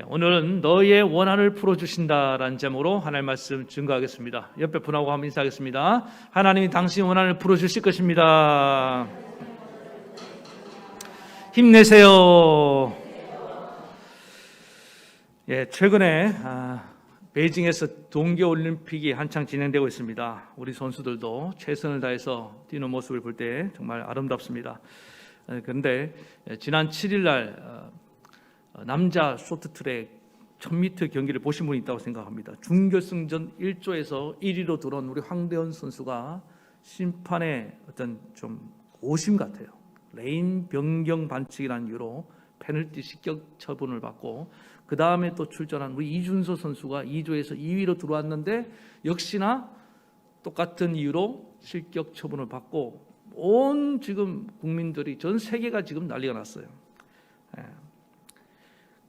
오늘은 너의 원한을 풀어주신다라는 제목으로 하나님의 말씀 증거하겠습니다. 옆에 분하고 한번 인사하겠습니다. 하나님이 당신 원한을 풀어주실 것입니다. 힘내세요. 최근에 베이징에서 동계올림픽이 한창 진행되고 있습니다. 우리 선수들도 최선을 다해서 뛰는 모습을 볼 때 정말 아름답습니다. 그런데 지난 7일 날 남자 쇼트트랙 1000m 경기를 보신 분이 있다고 생각합니다. 준결승전 1조에서 1위로 들어온 우리 황대현 선수가 심판의 어떤 좀 오심 같아요. 레인 변경 반칙이라는 이유로 페널티 실격 처분을 받고, 그 다음에 또 출전한 우리 이준서 선수가 2조에서 2위로 들어왔는데 역시나 똑같은 이유로 실격 처분을 받고, 온 지금 국민들이, 전 세계가 지금 난리가 났어요.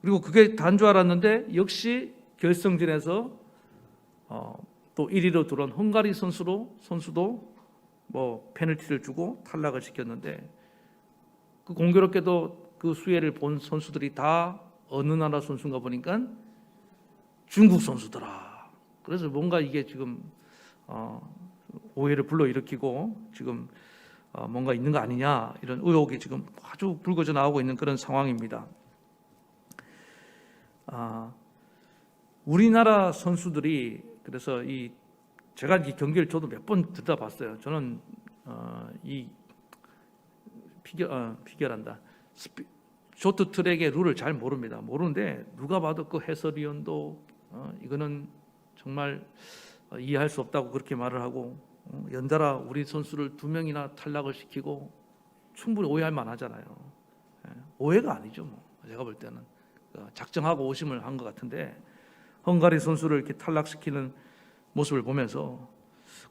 그리고 그게 다인 줄 알았는데 역시 결승전에서 또 1위로 들어온 헝가리 선수도 뭐 페널티를 주고 탈락을 시켰는데, 그 공교롭게도 그 수혜를 본 선수들이 다 어느 나라 선수인가 보니까 중국 선수더라. 그래서 뭔가 이게 지금 오해를 불러일으키고 지금 뭔가 있는 거 아니냐, 이런 의혹이 지금 아주 불거져 나오고 있는 그런 상황입니다. 우리나라 선수들이, 그래서 제가 이 경기를 저도 몇 번 듣다 봤어요. 저는 쇼트트랙의 룰을 잘 모르는데 누가 봐도 그 해설위원도 이거는 정말 이해할 수 없다고 그렇게 말을 하고, 연달아 우리 선수를 2명이나 탈락을 시키고 충분히 오해할 만하잖아요. 오해가 아니죠, 뭐. 제가 볼 때는 작정하고 오심을 한 것 같은데, 헝가리 선수를 이렇게 탈락시키는 모습을 보면서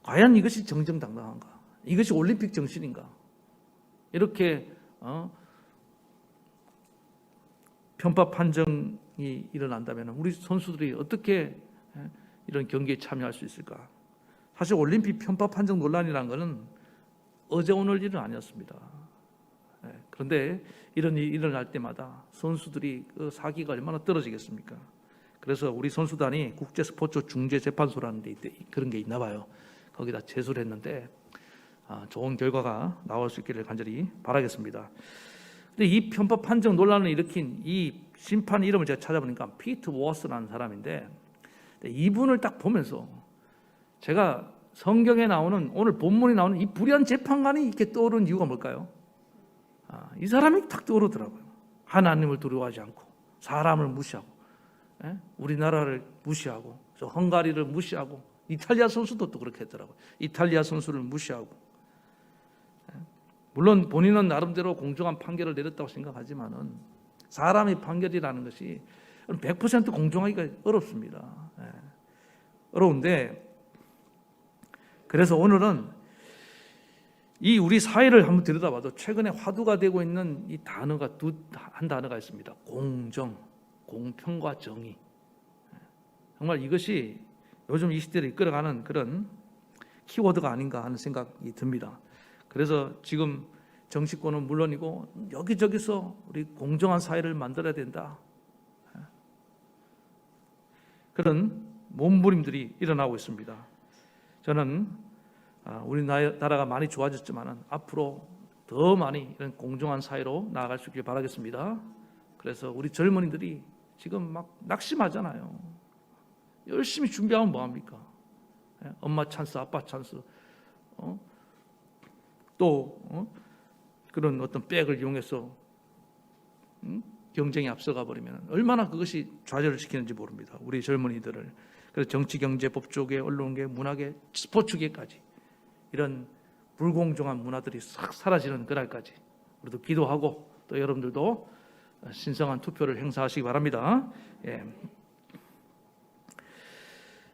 과연 이것이 정정당당한가? 이것이 올림픽 정신인가? 이렇게 편파 판정이 일어난다면 우리 선수들이 어떻게 이런 경기에 참여할 수 있을까? 사실 올림픽 편파 판정 논란이라는 것은 어제 오늘 일은 아니었습니다. 그런데 이런 일이 일어날 때마다 선수들이 그 사기가 얼마나 떨어지겠습니까? 그래서 우리 선수단이 국제스포츠중재재판소라는 데 그런 게 있나 봐요. 거기다 제소를 했는데 좋은 결과가 나올 수 있기를 간절히 바라겠습니다. 근데 이 편파 판정 논란을 일으킨 이 심판 이름을 제가 찾아보니까 피트 워스라는 사람인데, 이분을 딱 보면서 제가 성경에 나오는, 오늘 본문에 나오는 이 불의한 재판관이 이렇게 떠오르는 이유가 뭘까요? 이 사람이 탁 떠오르더라고요. 하나님을 두려워하지 않고 사람을 무시하고, 우리나라를 무시하고, 저 헝가리를 무시하고, 이탈리아 선수도 또 그렇게 했더라고요. 이탈리아 선수를 무시하고. 물론 본인은 나름대로 공정한 판결을 내렸다고 생각하지만은 사람의 판결이라는 것이 100% 공정하기가 어렵습니다. 어려운데, 그래서 오늘은 이 우리 사회를 한번 들여다봐도 최근에 화두가 되고 있는 이 단어가 한 단어가 있습니다. 공정, 공평과 정의. 정말 이것이 요즘 이 시대를 이끌어가는 그런 키워드가 아닌가 하는 생각이 듭니다. 그래서 지금 정치권은 물론이고 여기저기서 우리 공정한 사회를 만들어야 된다, 그런 몸부림들이 일어나고 있습니다. 저는 우리나라가 많이 좋아졌지만 앞으로 더 많이 이런 공정한 사회로 나아갈 수 있길 바라겠습니다. 그래서 우리 젊은이들이 지금 막 낙심하잖아요. 열심히 준비하면 뭐합니까? 엄마 찬스, 아빠 찬스, 또 그런 어떤 백을 이용해서 경쟁에 앞서가 버리면 얼마나 그것이 좌절을 시키는지 모릅니다. 우리 젊은이들을. 그래서 정치, 경제, 법조계, 언론계, 문화계, 스포츠계까지 이런 불공정한 문화들이 싹 사라지는 그날까지 우리도 기도하고, 또 여러분들도 신성한 투표를 행사하시기 바랍니다.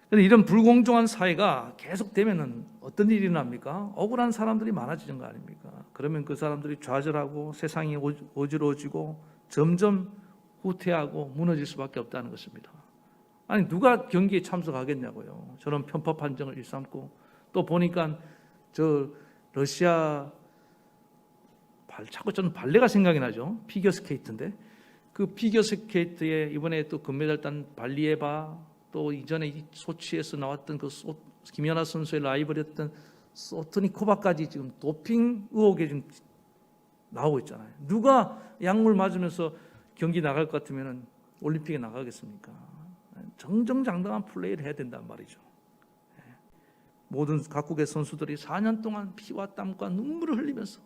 그런데 이런 불공정한 사회가 계속되면은 어떤 일이 일어납니까? 억울한 사람들이 많아지는 거 아닙니까? 그러면 그 사람들이 좌절하고 세상이 어지러워지고 점점 후퇴하고 무너질 수밖에 없다는 것입니다. 아니, 누가 경기에 참석하겠냐고요. 저런 편파 판정을 일삼고, 또 보니까 저 러시아 자꾸 저는 발레가 생각이 나죠. 피겨 스케이트인데 그 피겨스케이트에 이번에 또 금메달 딴 발리에바, 또 이전에 소치에서 나왔던 그 김연아 선수의 라이벌이었던 소트니코바까지 지금 도핑 의혹에 지금 나오고 있잖아요. 누가 약물 맞으면서 경기 나갈 것 같으면 올림픽에 나가겠습니까? 정정당당한 플레이를 해야 된단 말이죠. 모든 각국의 선수들이 4년 동안 피와 땀과 눈물을 흘리면서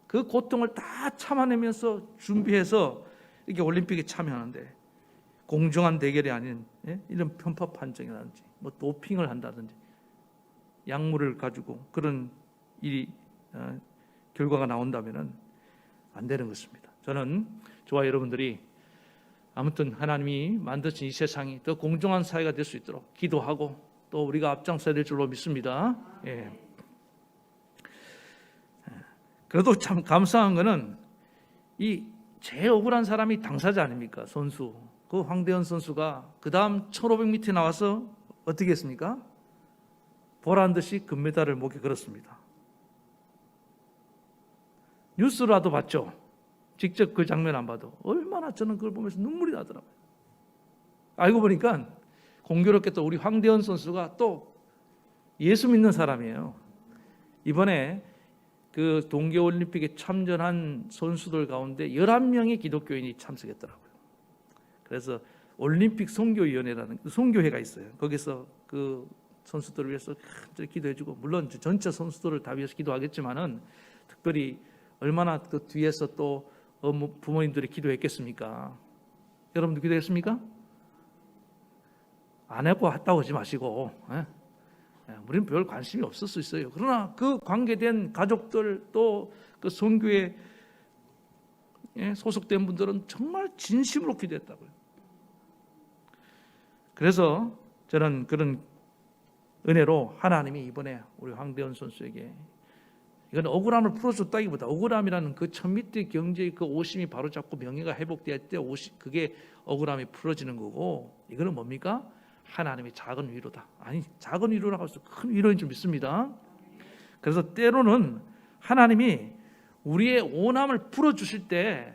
그 고통을 다 참아내면서 준비해서 이렇게 올림픽에 참여하는데, 공정한 대결이 아닌 이런 편파 판정이라든지 뭐 도핑을 한다든지 약물을 가지고 그런 일이 결과가 나온다면은 안 되는 것입니다. 저는 저와 여러분들이 아무튼 하나님이 만드신 이 세상이 더 공정한 사회가 될 수 있도록 기도하고 또 우리가 앞장서야 될 줄로 믿습니다. 예. 그래도 참 감사한 거는 이 제일 억울한 사람이 당사자 아닙니까? 선수. 그 황대현 선수가 그 다음 1500m 나와서 어떻게 했습니까? 보란 듯이 금메달을 목에 걸었습니다. 뉴스라도 봤죠? 직접 그 장면 안 봐도 얼마나 저는 그걸 보면서 눈물이 나더라고요. 알고 보니까 공교롭게 또 우리 황대현 선수가 또 예수 믿는 사람이에요. 이번에 그 동계올림픽에 참전한 선수들 가운데 11명의 기독교인이 참석했더라고요. 그래서 올림픽 선교위원회라는 선교회가 있어요. 거기서 그 선수들을 위해서 기도해주고, 물론 전체 선수들을 다 위해서 기도하겠지만은 특별히 얼마나 그 뒤에서 또 부모님들이 기도했겠습니까? 여러분도 기도했습니까? 안 하고 왔다 오지 마시고, 우리는 별 관심이 없을 수 있어요. 그러나 그 관계된 가족들 또 그 선교에 소속된 분들은 정말 진심으로 기도했다고요. 그래서 저는 그런 은혜로 하나님이 이번에 우리 황대현 선수에게, 이건 억울함을 풀어줬다기보다 억울함이라는 그 1000m 경제의 그 오심이 바로잡고 명예가 회복될 때 그게 억울함이 풀어지는 거고, 이거는 뭡니까? 하나님의 작은 위로다. 아니, 작은 위로라고 해서 큰 위로인 줄 믿습니다. 그래서 때로는 하나님이 우리의 오남을 풀어주실 때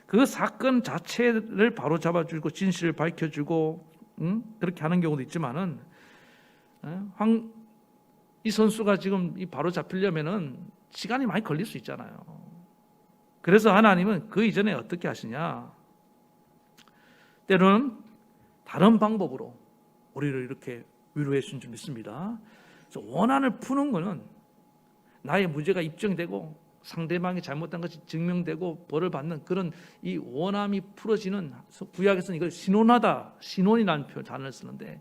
그 사건 자체를 바로잡아주고 진실을 밝혀주고 그렇게 하는 경우도 있지만은, 이 선수가 지금 바로 잡히려면은 시간이 많이 걸릴 수 있잖아요. 그래서 하나님은 그 이전에 어떻게 하시냐? 때로는 다른 방법으로 우리를 이렇게 위로해 주신 줄 믿습니다. 그래서 원한을 푸는 거는 나의 무죄가 입증되고 상대방이 잘못한 것이 증명되고 벌을 받는 그런 이 원함이 풀어지는, 구약에서는 이걸 신원하다, 신원이라는 단어를 쓰는데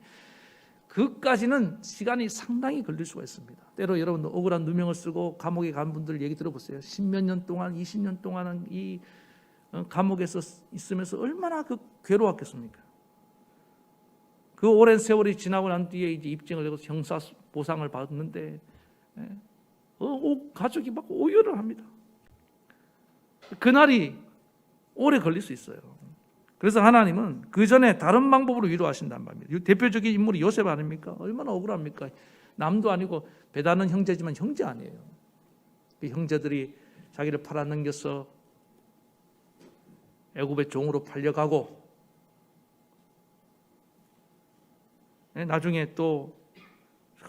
그까지는 시간이 상당히 걸릴 수가 있습니다. 때로 여러분 억울한 누명을 쓰고 감옥에 간 분들 얘기 들어보세요. 10몇 년 동안, 20년 동안은 이 감옥에서 있으면서 얼마나 괴로웠겠습니까? 그 오랜 세월이 지나고 난 뒤에 이제 입증을 하고 형사 보상을 받는데 가족이 막 오열을 합니다. 그날이 오래 걸릴 수 있어요. 그래서 하나님은 그 전에 다른 방법으로 위로하신단 말입니다. 대표적인 인물이 요셉 아닙니까? 얼마나 억울합니까? 남도 아니고 배다는 형제지만 형제 아니에요. 그 형제들이 자기를 팔아넘겨서 애굽의 종으로 팔려가고, 나중에 또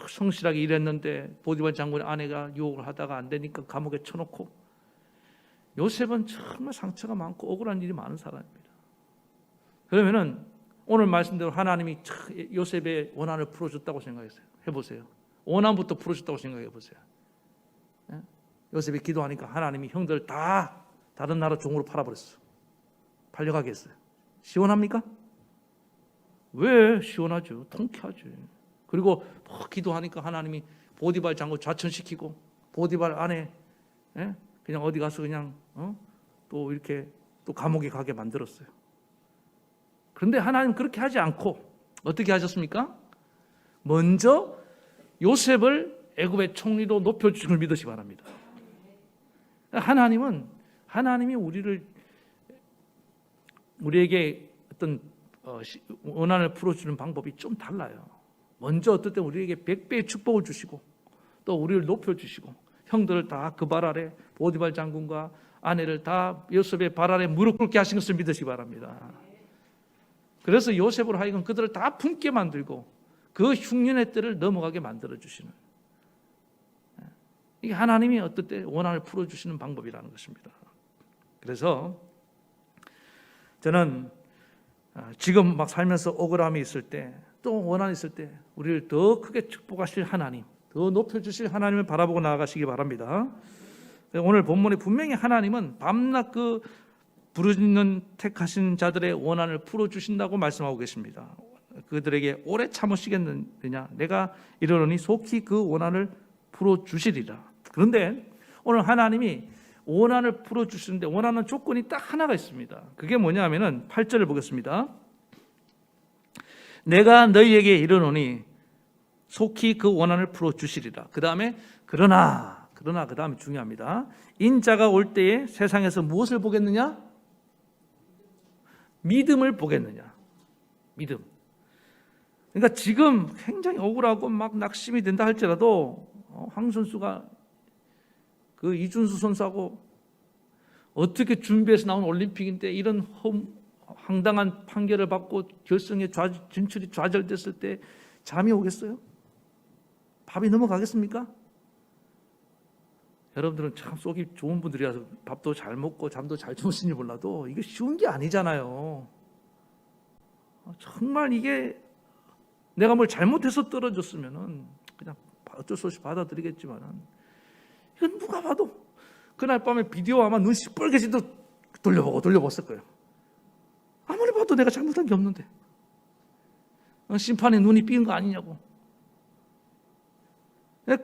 성실하게 일했는데 보디발 장군의 아내가 유혹을 하다가 안 되니까 감옥에 쳐놓고, 요셉은 정말 상처가 많고 억울한 일이 많은 사람입니다. 그러면은 오늘 말씀대로 하나님이 요셉의 원한을 풀어줬다고 생각했어요. 해보세요. 원한부터 풀어줬다고 생각해보세요. 요셉이 기도하니까 하나님이 형들 다 다른 나라 종으로 팔아버렸어. 팔려가게 했어요. 시원합니까? 왜? 시원하죠. 통쾌하죠. 그리고 기도하니까 하나님이 보디발 장군 좌천시키고 보디발 아내 그냥 어디 가서 그냥 또 이렇게 또 감옥에 가게 만들었어요. 그런데 하나님 그렇게 하지 않고 어떻게 하셨습니까? 먼저 요셉을 애굽의 총리로 높여주신 걸 믿으시기 바랍니다. 하나님이 우리에게 어떤 원한을 풀어주는 방법이 좀 달라요. 먼저 어떨 때 우리에게 100배의 축복을 주시고 또 우리를 높여주시고 형들을 다 그 발 아래 보디발 장군과 아내를 다 요셉의 발 아래 무릎 꿇게 하신 것을 믿으시기 바랍니다. 그래서 요셉으로 하여금 그들을 다 품게 만들고 그 흉년의 때를 넘어가게 만들어 주시는, 이게 하나님이 어떨 때 원한을 풀어주시는 방법이라는 것입니다. 그래서 저는 지금 막 살면서 억울함이 있을 때, 또 원한이 있을 때 우리를 더 크게 축복하실 하나님, 더 높여주실 하나님을 바라보고 나아가시기 바랍니다. 오늘 본문에 분명히 하나님은 밤낮 그 부르짖는 택하신 자들의 원한을 풀어주신다고 말씀하고 계십니다. 그들에게 오래 참으시겠느냐, 내가 이르노니 속히 그 원한을 풀어주시리라. 그런데 오늘 하나님이 원한을 풀어주시는데 원하는 조건이 딱 하나가 있습니다. 그게 뭐냐 하면은 8절을 보겠습니다. 내가 너희에게 이르노니 속히 그 원한을 풀어주시리라. 그 다음에 그러나 그 다음에 중요합니다. 인자가 올 때에 세상에서 무엇을 보겠느냐? 믿음을 보겠느냐? 믿음. 그러니까 지금 굉장히 억울하고 막 낙심이 된다 할지라도 황 선수가 그 이준수 선수하고 어떻게 준비해서 나온 올림픽인데 이런 황당한 판결을 받고 결승에 진출이 좌절됐을 때 잠이 오겠어요? 밥이 넘어가겠습니까? 여러분들은 참 속이 좋은 분들이라서 밥도 잘 먹고 잠도 잘 주무시는지 몰라도 이게 쉬운 게 아니잖아요. 정말 이게 내가 뭘 잘못해서 떨어졌으면은 그냥 어쩔 수 없이 받아들이겠지만은, 이건 누가 봐도 그날 밤에 비디오 아마 눈 시뻘개지도 돌려봤을 거예요. 아무리 봐도 내가 잘못한 게 없는데 심판에 눈이 삐은 거 아니냐고.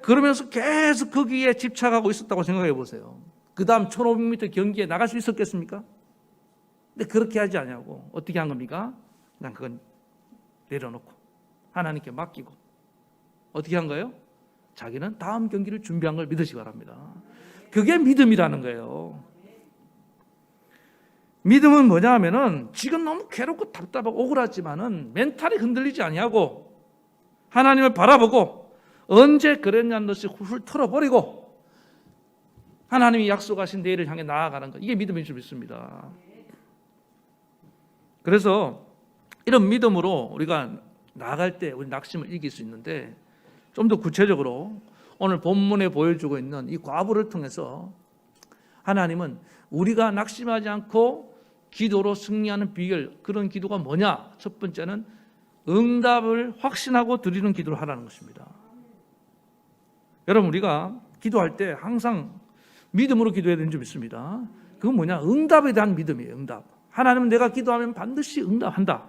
그러면서 계속 거기에 집착하고 있었다고 생각해 보세요. 그 다음 1500m 경기에 나갈 수 있었겠습니까? 근데 그렇게 하지 않냐고. 어떻게 한 겁니까? 그냥 그건 내려놓고 하나님께 맡기고 어떻게 한 거예요? 자기는 다음 경기를 준비한 걸 믿으시기 바랍니다. 그게 믿음이라는 거예요. 믿음은 뭐냐 하면은 지금 너무 괴롭고 답답하고 억울하지만은 멘탈이 흔들리지 아니하고 하나님을 바라보고 언제 그랬냐는 듯이 훌훌 털어버리고 하나님이 약속하신 내일을 향해 나아가는 것, 이게 믿음인 줄 믿습니다. 그래서 이런 믿음으로 우리가 나아갈 때 우리 낙심을 이길 수 있는데, 좀 더 구체적으로 오늘 본문에 보여주고 있는 이 과부를 통해서 하나님은 우리가 낙심하지 않고 기도로 승리하는 비결, 그런 기도가 뭐냐? 첫 번째는 응답을 확신하고 드리는 기도를 하라는 것입니다. 여러분, 우리가 기도할 때 항상 믿음으로 기도해야 되는 줄 믿습니다. 그건 뭐냐? 응답에 대한 믿음이에요. 응답. 하나님은 내가 기도하면 반드시 응답한다.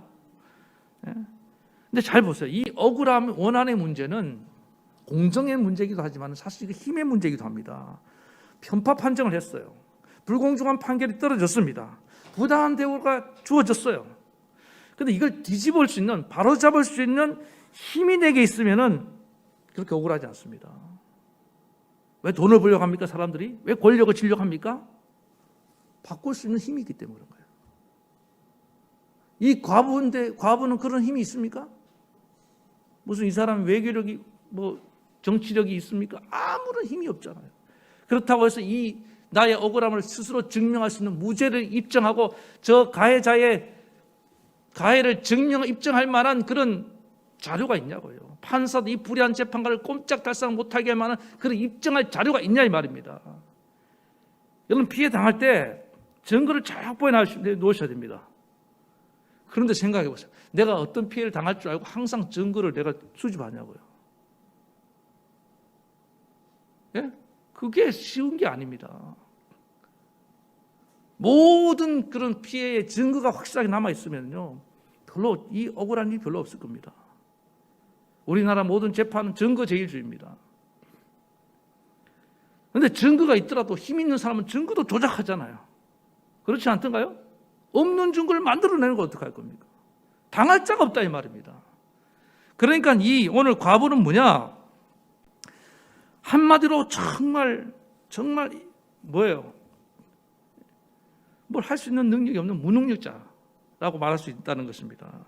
근데 잘 보세요. 이 억울함, 원한의 문제는 공정의 문제이기도 하지만 사실 이게 힘의 문제이기도 합니다. 편파 판정을 했어요. 불공정한 판결이 떨어졌습니다. 부당한 대우가 주어졌어요. 그런데 이걸 뒤집을 수 있는, 바로잡을 수 있는 힘이 내게 있으면은 그렇게 억울하지 않습니다. 왜 돈을 벌려고 합니까? 사람들이 왜 권력을 지려고 합니까? 바꿀 수 있는 힘이 있기 때문에 그런 거예요. 이 과부는 그런 힘이 있습니까? 무슨 이 사람 외교력이 정치력이 있습니까? 아무런 힘이 없잖아요. 그렇다고 해서 이 나의 억울함을 스스로 증명할 수 있는 무죄를 입증하고 저 가해자의 가해를 입증할 만한 그런 자료가 있냐고요. 판사도 이 불의한 재판관을 꼼짝달싹 못하게 할 만한 그런 입증할 자료가 있냐 이 말입니다. 여러분, 피해 당할 때 증거를 잘 확보해 놓으셔야 됩니다. 그런데 생각해 보세요. 내가 어떤 피해를 당할 줄 알고 항상 증거를 내가 수집하냐고요. 예? 그게 쉬운 게 아닙니다. 모든 그런 피해의 증거가 확실하게 남아있으면요, 별로 이 억울한 일이 별로 없을 겁니다. 우리나라 모든 재판은 증거제일주의입니다. 그런데 증거가 있더라도 힘 있는 사람은 증거도 조작하잖아요. 그렇지 않던가요? 없는 증거를 만들어내는 거 어떡할 겁니까? 당할 자가 없다 이 말입니다. 그러니까 이 오늘 과부는 뭐냐? 한마디로 정말 뭐예요? 뭘 할 수 있는 능력이 없는 무능력자라고 말할 수 있다는 것입니다.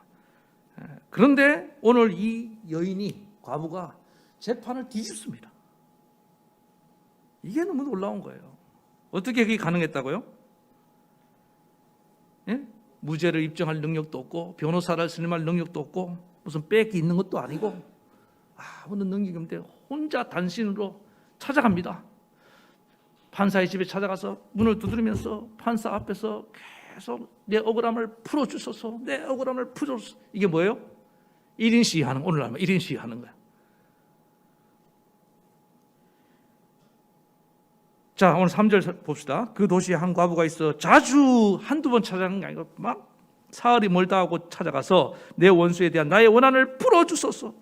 그런데 오늘 이 여인이, 과부가 재판을 뒤집습니다. 이게 너무 놀라운 거예요. 어떻게 그게 가능했다고요? 예? 무죄를 입증할 능력도 없고 변호사를 선임할 능력도 없고 무슨 백이 있는 것도 아니고 아무런 능력이 없는데 혼자 단신으로 찾아갑니다. 판사의 집에 찾아가서 문을 두드리면서 판사 앞에서 계속 내 억울함을 풀어주소서, 내 억울함을 풀어주소서. 이게 뭐예요? 1인 시위하는, 오늘 알면 1인 시위하는 거야. 자, 오늘 3절 봅시다. 그 도시에 한 과부가 있어 자주 한두 번 찾아가는 게 아니고 막 사흘이 멀다 하고 찾아가서 내 원수에 대한 나의 원한을 풀어주소서.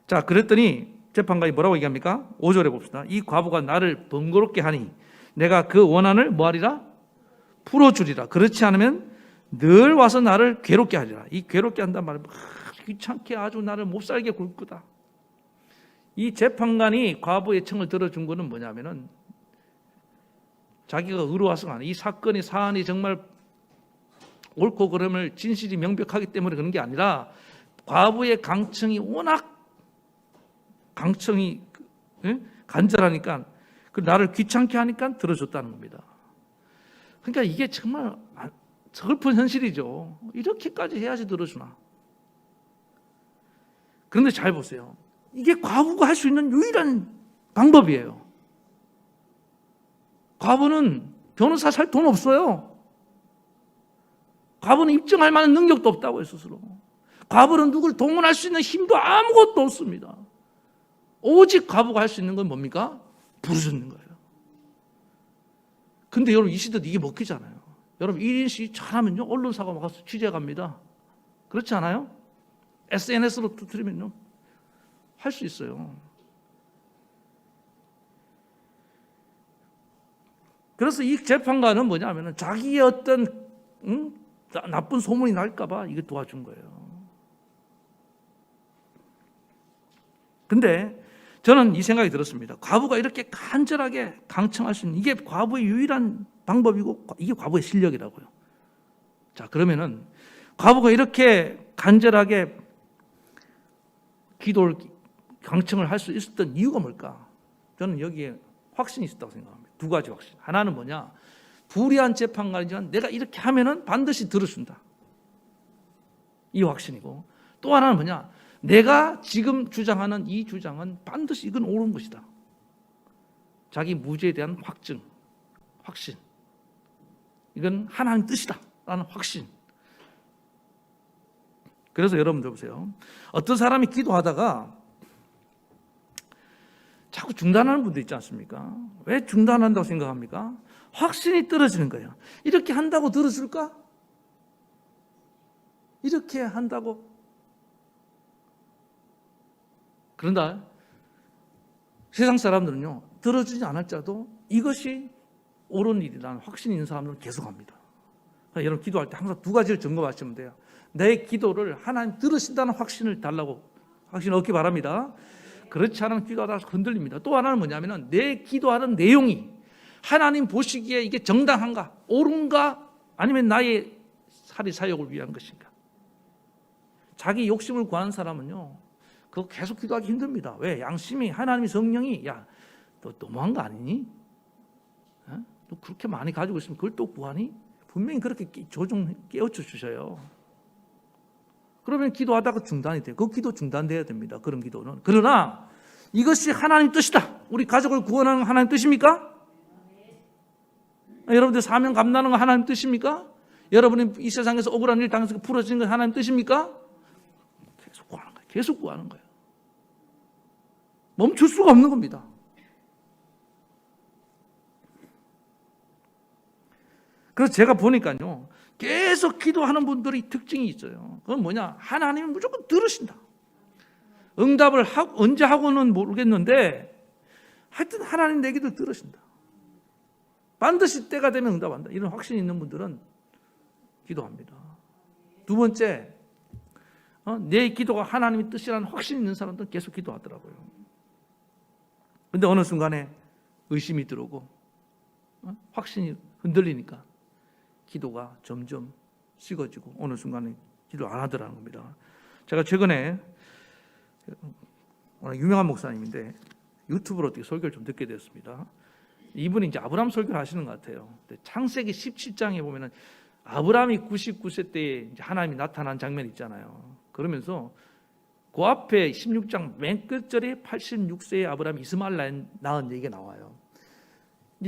자, 그랬더니 재판관이 뭐라고 얘기합니까? 5절에 봅시다. 이 과부가 나를 번거롭게 하니 내가 그 원한을 뭐하리라? 풀어주리라. 그렇지 않으면 늘 와서 나를 괴롭게 하리라. 이 괴롭게 한단 말은 귀찮게 아주 나를 못살게 굴 거다. 이 재판관이 과부의 청을 들어준 거는 뭐냐면은 자기가 의로와서가 아니라 이 사건이 사안이 정말 옳고 그름을 진실이 명백하기 때문에 그런 게 아니라 과부의 강청이 워낙 강청이 간절하니까 나를 귀찮게 하니까 들어줬다는 겁니다. 그러니까 이게 정말 슬픈 현실이죠. 이렇게까지 해야지 들어주나. 그런데 잘 보세요. 이게 과부가 할 수 있는 유일한 방법이에요. 과부는 변호사 살 돈 없어요. 과부는 입증할 만한 능력도 없다고요, 스스로. 과부는 누굴 동원할 수 있는 힘도 아무것도 없습니다. 오직 과부가 할 수 있는 건 뭡니까? 부르짖는 거예요. 근데 여러분 이 시대도 이게 먹히잖아요. 여러분 1인씩 잘하면요 언론사가 와서 취재 갑니다. 그렇지 않아요? SNS로 터뜨리면요 할 수 있어요. 그래서 이 재판관은 뭐냐면은 자기의 어떤 나쁜 소문이 날까 봐 이거 도와준 거예요. 근데 저는 이 생각이 들었습니다. 과부가 이렇게 간절하게 강청할 수 있는 이게 과부의 유일한 방법이고 이게 과부의 실력이라고요. 자, 그러면은 과부가 이렇게 간절하게 기도를 강청을 할 수 있었던 이유가 뭘까? 저는 여기에 확신이 있었다고 생각합니다. 두 가지 확신. 하나는 뭐냐? 불의한 재판관이지만 내가 이렇게 하면은 반드시 들어준다. 이 확신이고 또 하나는 뭐냐? 내가 지금 주장하는 이 주장은 반드시 이건 옳은 것이다. 자기 무죄에 대한 확증, 확신. 이건 하나님 뜻이다 라는 확신. 그래서 여러분들 보세요. 어떤 사람이 기도하다가 자꾸 중단하는 분도 있지 않습니까? 왜 중단한다고 생각합니까? 확신이 떨어지는 거예요. 이렇게 한다고 들어줄까? 이렇게 한다고? 그런다 세상 사람들은요 들어주지 않을지라도 이것이 옳은 일이라는 확신이 있는 사람들은 계속합니다. 여러분 기도할 때 항상 두 가지를 점검하시면 돼요. 내 기도를 하나님 들으신다는 확신을 달라고 확신을 얻기 바랍니다. 그렇지 않으면 기도하다가 흔들립니다. 또 하나는 뭐냐면 내 기도하는 내용이 하나님 보시기에 이게 정당한가 옳은가 아니면 나의 사리 사욕을 위한 것인가. 자기 욕심을 구하는 사람은요 그거 계속 기도하기 힘듭니다. 왜? 양심이 하나님의 성령이 야, 너 너무한 거 아니니? 어? 너 그렇게 많이 가지고 있으면 그걸 또 구하니? 분명히 그렇게 깨우쳐 주셔요. 그러면 기도하다가 중단이 돼요. 그 기도 중단돼야 됩니다. 그런 기도는. 그러나 이것이 하나님 뜻이다. 우리 가족을 구원하는 건 하나님 뜻입니까? 여러분들 사명 감당하는 건 하나님 뜻입니까? 여러분이 이 세상에서 억울한 일 당해서 풀어지는 건 하나님 뜻입니까? 계속 구하는 거예요. 계속 구하는 거예요. 멈출 수가 없는 겁니다. 그래서 제가 보니까요 계속 기도하는 분들이 특징이 있어요. 그건 뭐냐? 하나님은 무조건 들으신다. 응답을 언제 하고는 모르겠는데 하여튼 하나님 내 기도를 들으신다. 반드시 때가 되면 응답한다. 이런 확신이 있는 분들은 기도합니다. 두 번째, 내 기도가 하나님의 뜻이라는 확신이 있는 사람들은 계속 기도하더라고요. 그런데 어느 순간에 의심이 들어오고 확신이 흔들리니까 기도가 점점 식어지고 어느 순간에 기도 안 하더라는 겁니다. 제가 최근에 오늘 유명한 목사님인데 유튜브로 어떻게 설교를 좀 듣게 되었습니다. 이분이 이제 아브라함 설교를 하시는 것 같아요. 창세기 17장에 보면은 아브라함이 99세 때에 하나님이 나타난 장면이 있잖아요. 그러면서 그 앞에 16장 맨 끝절에 86세의 아브라함이 이스마엘 낳은 얘기가 나와요.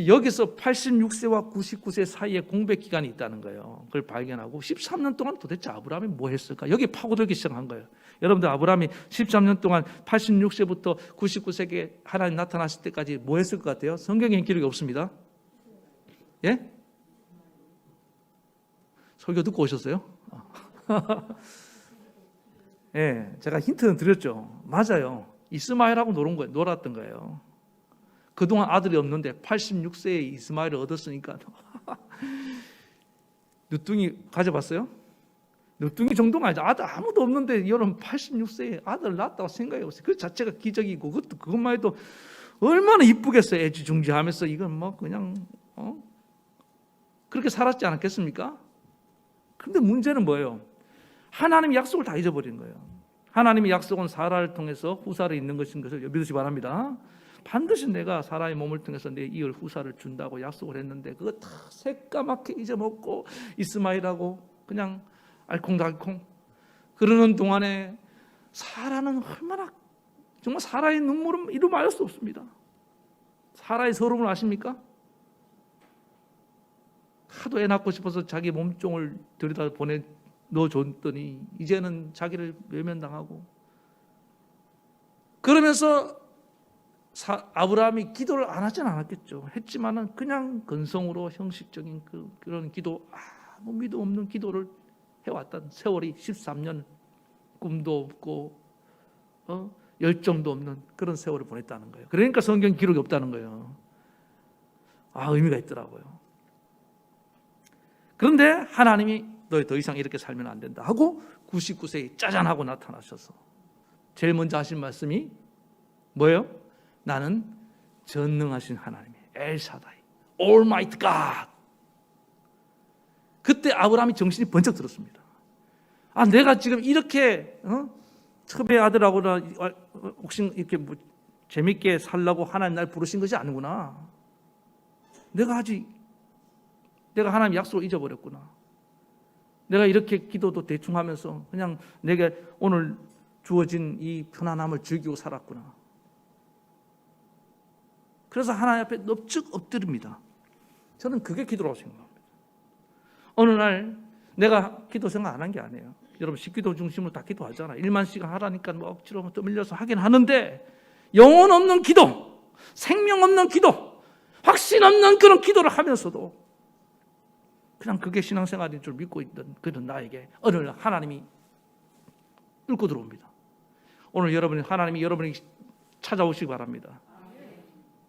여기서 86세와 99세 사이에 공백 기간이 있다는 거예요. 그걸 발견하고 13년 동안 도대체 아브라함이 뭐 했을까? 여기 파고들기 시작한 거예요. 여러분들, 아브라함이 13년 동안 86세부터 99세에 하나님 나타났을 때까지 뭐 했을 것 같아요? 성경에 기록이 없습니다. 예? 설교 듣고 오셨어요? 예, 제가 힌트는 드렸죠. 맞아요. 이스마엘하고 놀았던 거예요. 그동안 아들이 없는데 86세에 이스마엘을 얻었으니까 늦둥이 가져봤어요? 늦둥이 정도가 아니죠. 아들 아무도 없는데 여러분 86세에 아들 낳았다고 생각해 보세요. 그 자체가 기적이고 그것만 해도 얼마나 이쁘겠어요. 애지중지하면서 이건 뭐 그냥 그렇게 살았지 않았겠습니까? 그런데 문제는 뭐예요? 하나님이 약속을 다 잊어버린 거예요. 하나님의 약속은 사라를 통해서 후사를 잇는 것인 것을 믿으시 바랍니다. 반드시 내가 사라의 몸을 통해서 내 이을 후사를 준다고 약속을 했는데 그거 다 새까맣게 잊어먹고 이스마엘하고 그냥 알콩달콩 그러는 동안에 사라는 얼마나 정말 사라의 눈물은 이루 말할 수 없습니다. 사라의 서름을 아십니까? 하도 애 낳고 싶어서 자기 몸종을 들여다 넣어줬더니 이제는 자기를 외면당하고 그러면서 아브라함이 기도를 안 하진 않았겠죠. 했지만은 그냥 건성으로 형식적인 그런 기도, 아무 믿음 없는 기도를 해왔던 세월이 13년, 꿈도 없고 열정도 없는 그런 세월을 보냈다는 거예요. 그러니까 성경 기록이 없다는 거예요. 의미가 있더라고요. 그런데 하나님이 너 더 이상 이렇게 살면 안 된다 하고 99세에 짜잔 하고 나타나셔서 제일 먼저 하신 말씀이 뭐예요? 나는 전능하신 하나님이에요. 엘샤다이, Almighty God. 그때 아브라함이 정신이 번쩍 들었습니다. 내가 지금 이렇게 첩의 아들하고나 혹시 이렇게 뭐 재밌게 살라고 하나님 날 부르신 것이 아니구나. 내가 하나님 약속을 잊어버렸구나. 내가 이렇게 기도도 대충 하면서 그냥 내게 오늘 주어진 이 편안함을 즐기고 살았구나. 그래서 하나님 앞에 넙죽 엎드립니다. 저는 그게 기도라고 생각합니다. 어느 날 내가 기도 생각 안 한 게 아니에요. 여러분, 식기도 중심으로 다 기도하잖아요. 1만 시간 하라니까 뭐 억지로 떠밀려서 하긴 하는데 영혼 없는 기도, 생명 없는 기도, 확신 없는 그런 기도를 하면서도 그냥 그게 신앙생활인 줄 믿고 있던 그런 나에게 어느 날 하나님이 뚫고 들어옵니다. 오늘 하나님이 여러분이 찾아오시기 바랍니다.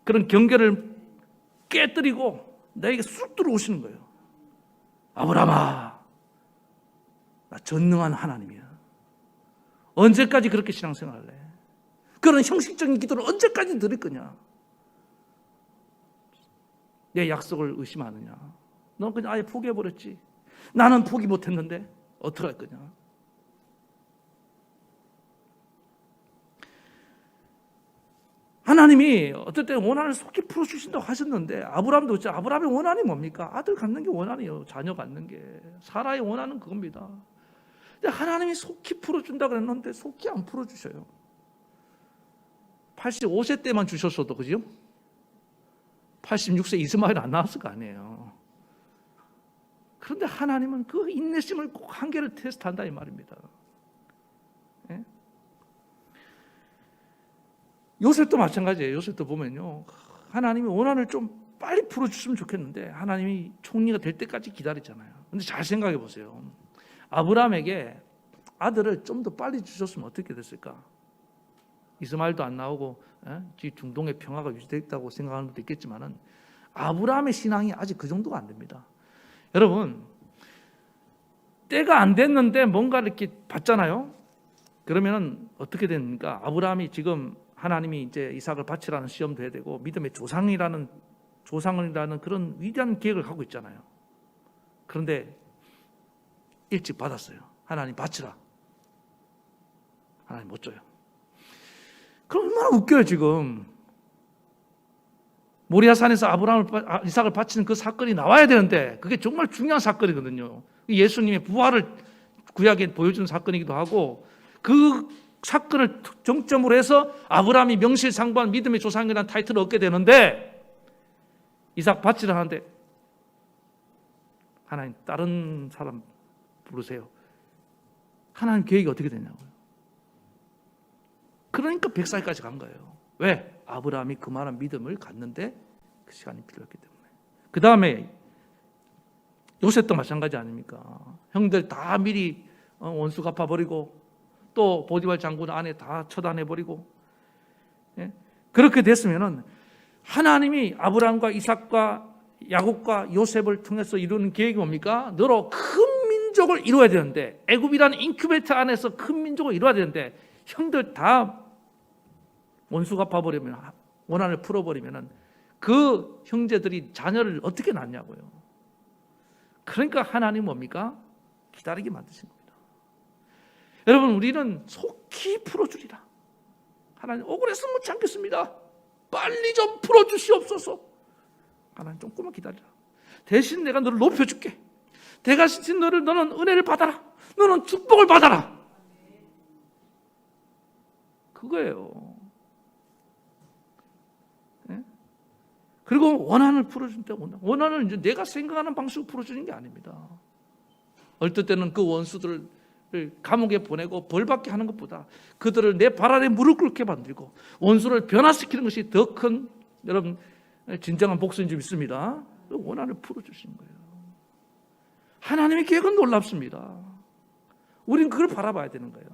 그런 경계를 깨뜨리고 나에게 쑥 들어오시는 거예요. 아브라함아, 나 전능한 하나님이야. 언제까지 그렇게 신앙생활을 해? 그런 형식적인 기도를 언제까지 드릴 거냐? 내 약속을 의심하느냐? 넌 그냥 아예 포기해버렸지. 나는 포기 못했는데 어떡할 거냐? 하나님이 어떨 때 원한을 속히 풀어주신다고 하셨는데 아브라함의 원한이 뭡니까? 아들 갖는 게 원한이에요. 자녀 갖는 게. 사라의 원한은 그겁니다. 근데 하나님이 속히 풀어준다고 그랬는데 속히 안 풀어주셔요. 85세 때만 주셨어도, 그죠? 86세 이스마엘 안 나왔을 거 아니에요. 그런데 하나님은 그 인내심을 꼭 한계를 테스트한다 이 말입니다. 예? 요셉도 마찬가지예요. 요셉도 보면요, 하나님이 원한을 좀 빨리 풀어주시면 좋겠는데 하나님이 총리가 될 때까지 기다리잖아요. 근데 잘 생각해 보세요. 아브라함에게 아들을 좀 더 빨리 주셨으면 어떻게 됐을까? 이스마엘도 안 나오고 중동의 평화가 유지됐다고 생각하는 것도 있겠지만은 아브라함의 신앙이 아직 그 정도가 안 됩니다. 여러분, 때가 안 됐는데 뭔가 이렇게 받잖아요. 그러면은 어떻게 됩니까? 아브라함이 지금 하나님이 이제 이삭을 바치라는 시험도 해야 되고 믿음의 조상이라는 그런 위대한 계획을 갖고 있잖아요. 그런데 일찍 받았어요. 하나님 바치라. 하나님 못 줘요. 그럼 얼마나 웃겨요 지금. 모리아산에서 이삭을 바치는 그 사건이 나와야 되는데 그게 정말 중요한 사건이거든요. 예수님의 부활을 구약에 보여주는 사건이기도 하고 그 사건을 정점으로 해서 아브라함이 명실상부한 믿음의 조상이라는 타이틀을 얻게 되는데 이삭 바치려 하는데 하나님 다른 사람 부르세요. 하나님 계획이 어떻게 되냐고요. 그러니까 100살까지 간 거예요. 왜? 아브라함이 그만한 믿음을 갖는데 그 시간이 필요했기 때문에. 그 다음에 요셉도 마찬가지 아닙니까? 형들 다 미리 원수 갚아버리고 또 보디발 장군 아내 다 처단해버리고, 예? 그렇게 됐으면은 하나님이 아브라함과 이삭과 야곱과 요셉을 통해서 이루는 계획이 뭡니까? 너로 큰 민족을 이루어야 되는데, 애굽이라는 인큐베이터 안에서 큰 민족을 이루어야 되는데 형들 다 원수 갚아버리면, 원한을 풀어버리면 그 형제들이 자녀를 어떻게 낳냐고요. 그러니까 하나님 뭡니까? 기다리게 만드신 겁니다. 여러분, 우리는 속히 풀어주리라. 하나님 억울해서 묻지 않겠습니다. 빨리 좀 풀어주시옵소서. 하나님 조금만 기다리라. 대신 내가 너를 높여줄게. 대신 너는 은혜를 받아라. 너는 축복을 받아라. 그거예요. 네? 그리고 원한을 풀어준다. 원한을 이제 내가 생각하는 방식으로 풀어주는 게 아닙니다. 어떨 때는 그 원수들을 감옥에 보내고 벌받게 하는 것보다 그들을 내 발 아래 무릎 꿇게 만들고 원수를 변화시키는 것이 더 큰, 여러분, 진정한 복수인 줄 믿습니다. 원한을 풀어주신 거예요. 하나님의 계획은 놀랍습니다. 우리는 그걸 바라봐야 되는 거예요.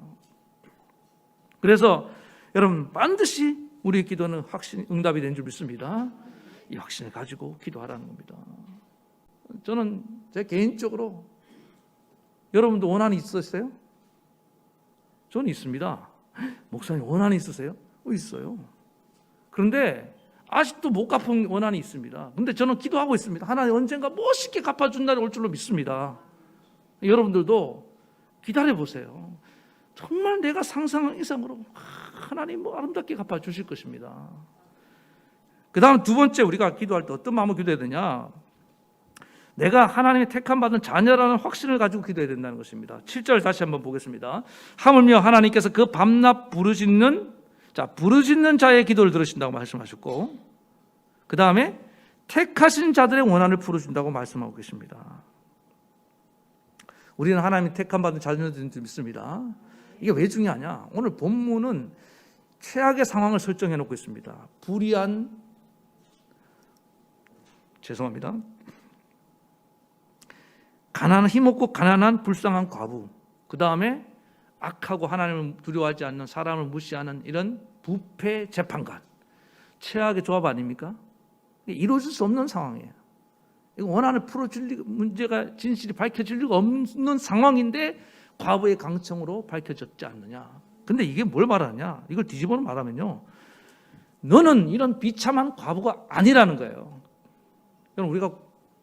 그래서 여러분, 반드시 우리의 기도는 응답이 된 줄 믿습니다. 이 확신을 가지고 기도하라는 겁니다. 저는 제 개인적으로, 여러분도 원한이 있으세요? 저는 있습니다. 목사님 원한이 있으세요? 있어요. 그런데 아직도 못 갚은 원한이 있습니다. 근데 저는 기도하고 있습니다. 하나님 언젠가 멋있게 갚아준 날이 올 줄로 믿습니다. 여러분들도 기다려보세요. 정말 내가 상상한 이상으로 하나님 아름답게 갚아주실 것입니다. 그 다음 두 번째, 우리가 기도할 때 어떤 마음으로 기도해야 되냐? 내가 하나님의 택함받은 자녀라는 확신을 가지고 기도해야 된다는 것입니다. 7절 다시 한번 보겠습니다. 하물며 하나님께서 그 밤낮 부르짖는 자의 기도를 들으신다고 말씀하셨고, 그 다음에 택하신 자들의 원한을 풀어준다고 말씀하고 계십니다. 우리는 하나님의 택함받은 자녀들인 줄 믿습니다. 이게 왜 중요하냐? 오늘 본문은 최악의 상황을 설정해 놓고 있습니다. 힘없고 가난한 불쌍한 과부, 그 다음에 악하고 하나님을 두려워하지 않는, 사람을 무시하는 이런 부패 재판관. 최악의 조합 아닙니까? 이루어질 수 없는 상황이에요. 이거 원한을 풀어줄 문제가, 진실이 밝혀질 리가 없는 상황인데 과부의 강청으로 밝혀졌지 않느냐. 근데 이게 뭘 말하냐? 이걸 뒤집어 말하면요, 너는 이런 비참한 과부가 아니라는 거예요. 여러분, 우리가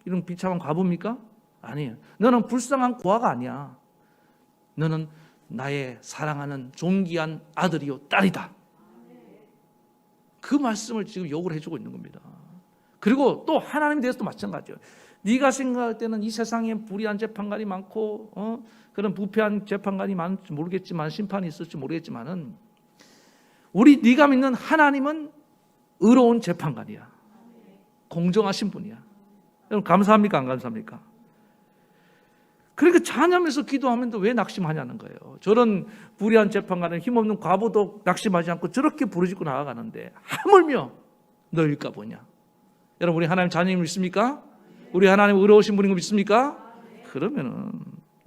이런 비참한 과부입니까? 아니에요. 너는 불쌍한 고아가 아니야. 너는 나의 사랑하는 존귀한 아들이요 딸이다. 그 말씀을 지금 요구를 해주고 있는 겁니다. 그리고 또 하나님에 대해서도 마찬가지예요. 네가 생각할 때는 이 세상에 불의한 재판관이 많고 그런 부패한 재판관이 많을지 모르겠지만, 심판이 있을지 모르겠지만은, 네가 믿는 하나님은 의로운 재판관이야. 공정하신 분이야. 여러분, 감사합니까? 안 감사합니까? 그러니까 자녀면서 기도하면 왜 낙심하냐는 거예요. 저런 불의한 재판관은 힘없는 과부도 낙심하지 않고 저렇게 부르짖고 나아가는데 하물며 너일까 보냐. 여러분, 우리 하나님 자녀님 믿습니까? 우리 하나님 의로우신 분인 거 믿습니까? 그러면은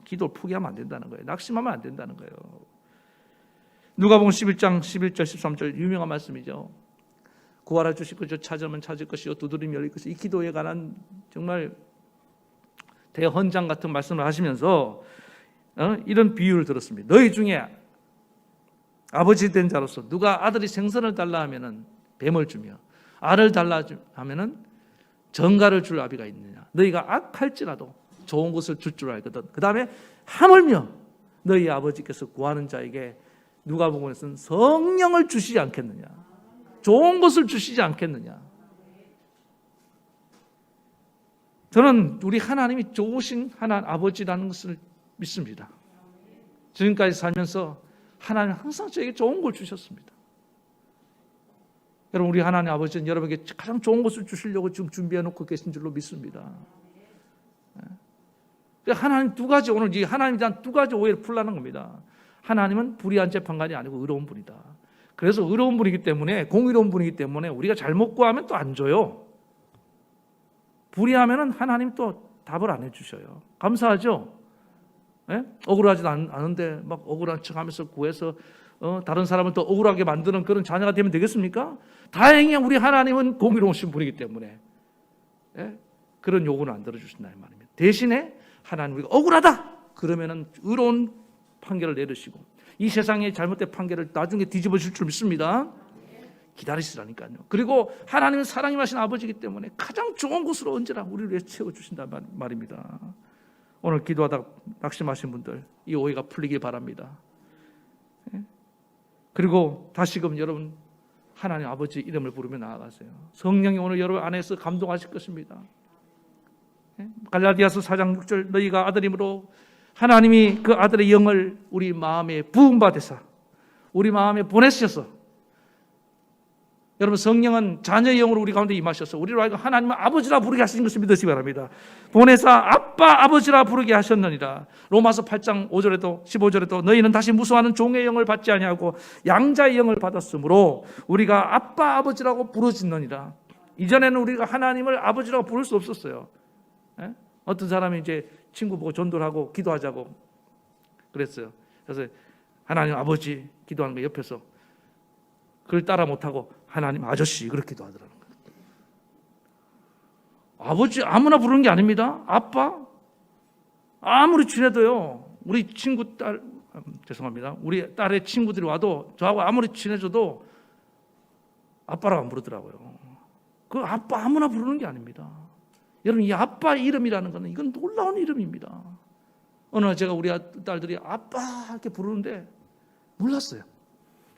기도를 포기하면 안 된다는 거예요. 낙심하면 안 된다는 거예요. 누가복음 11장 11절 13절 유명한 말씀이죠. 구하라 주실 것이요, 찾으면 찾을 것이요, 두드리면 열릴 것이요. 이 기도에 관한 정말 대헌장 같은 말씀을 하시면서 이런 비유를 들었습니다. 너희 중에 아버지 된 자로서 누가 아들이 생선을 달라 하면은 뱀을 주며, 알을 달라 하면은 정갈을 줄 아비가 있느냐. 너희가 악할지라도 좋은 것을 줄 줄 알거든. 그 다음에 하물며 너희 아버지께서 구하는 자에게 누가복음에서는 성령을 주시지 않겠느냐. 좋은 것을 주시지 않겠느냐. 저는 우리 하나님이 좋으신 하나님 아버지라는 것을 믿습니다. 지금까지 살면서 하나님 항상 저에게 좋은 걸 주셨습니다. 여러분, 우리 하나님 아버지는 여러분에게 가장 좋은 것을 주시려고 지금 준비해 놓고 계신 줄로 믿습니다. 하나님 두 가지, 오늘 이 하나님에 대한 두 가지 오해를 풀라는 겁니다. 하나님은 불의한 재판관이 아니고 의로운 분이다. 그래서 의로운 분이기 때문에, 공의로운 분이기 때문에 우리가 잘못 구하면 또 안 줘요. 불의하면 하나님 또 답을 안 해주셔요. 감사하죠? 예? 억울하지도 않은데 막 억울한 척하면서 구해서 다른 사람을 더 억울하게 만드는 그런 자녀가 되면 되겠습니까? 다행히 우리 하나님은 공의로우신 분이기 때문에 그런 요구는 안 들어주신다 이 말입니다. 대신에 하나님 우리가 억울하다 그러면은 의로운 판결을 내리시고 이 세상의 잘못된 판결을 나중에 뒤집어질 줄 믿습니다. 기다리시라니까요. 그리고 하나님은 사랑이 마신 아버지이기 때문에 가장 좋은 곳으로 언제나 우리를 위해 채워주신단 말입니다. 오늘 기도하다가 낙심하신 분들 이 오해가 풀리길 바랍니다. 그리고 다시금 여러분 하나님 아버지 이름을 부르며 나아가세요. 성령이 오늘 여러분 안에서 감동하실 것입니다. 갈라디아서 4장 6절 너희가 아들임으로 하나님이 그 아들의 영을 우리 마음에 부음받으사 우리 마음에 보내셔서 여러분 성령은 자녀의 영으로 우리 가운데 임하셔서 우리로 하여금 하나님을 아버지라 부르게 하시는 것을 믿으시기 바랍니다. 보내사 아빠 아버지라 부르게 하셨느니라. 로마서 8장 5절에도 15절에도 너희는 다시 무수하는 종의 영을 받지 아니하고 양자의 영을 받았으므로 우리가 아빠 아버지라고 부르짖느니라. 이전에는 우리가 하나님을 아버지라고 부를 수 없었어요. 어떤 사람이 이제 친구 보고 전도를 하고 기도하자고 그랬어요. 그래서 하나님 아버지 기도하는 거 옆에서 그걸 따라 못하고 하나님 아저씨 그렇게 기도하더라는 거예요. 아버지 아무나 부르는 게 아닙니다. 아빠 아무리 친해도요. 우리 친구 딸 죄송합니다. 우리 딸의 친구들이 와도 저하고 아무리 친해져도 아빠라고 안 부르더라고요. 그 아빠 아무나 부르는 게 아닙니다. 여러분 이 아빠 이름이라는 것은 이건 놀라운 이름입니다. 어느 날 제가 우리 딸들이 아빠 이렇게 부르는데 몰랐어요.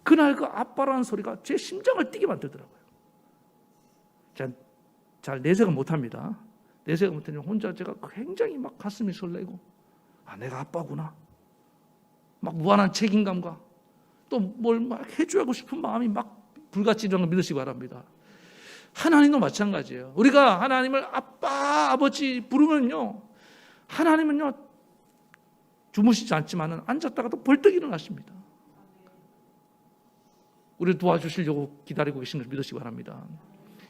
그날 그 아빠라는 소리가 제 심장을 뛰게 만들더라고요. 잘 내색은 못합니다. 내색은 못하면 혼자 제가 굉장히 막 가슴이 설레고 내가 아빠구나. 막 무한한 책임감과 또 뭘 막 해주고 싶은 마음이 막 불같이 일어나는 걸 믿으시기 바랍니다. 하나님도 마찬가지예요. 우리가 하나님을 아빠, 아버지 부르면요. 하나님은요. 주무시지 않지만은 앉았다가도 벌떡 일어나십니다. 우리를 도와주시려고 기다리고 계신 것을 믿으시기 바랍니다.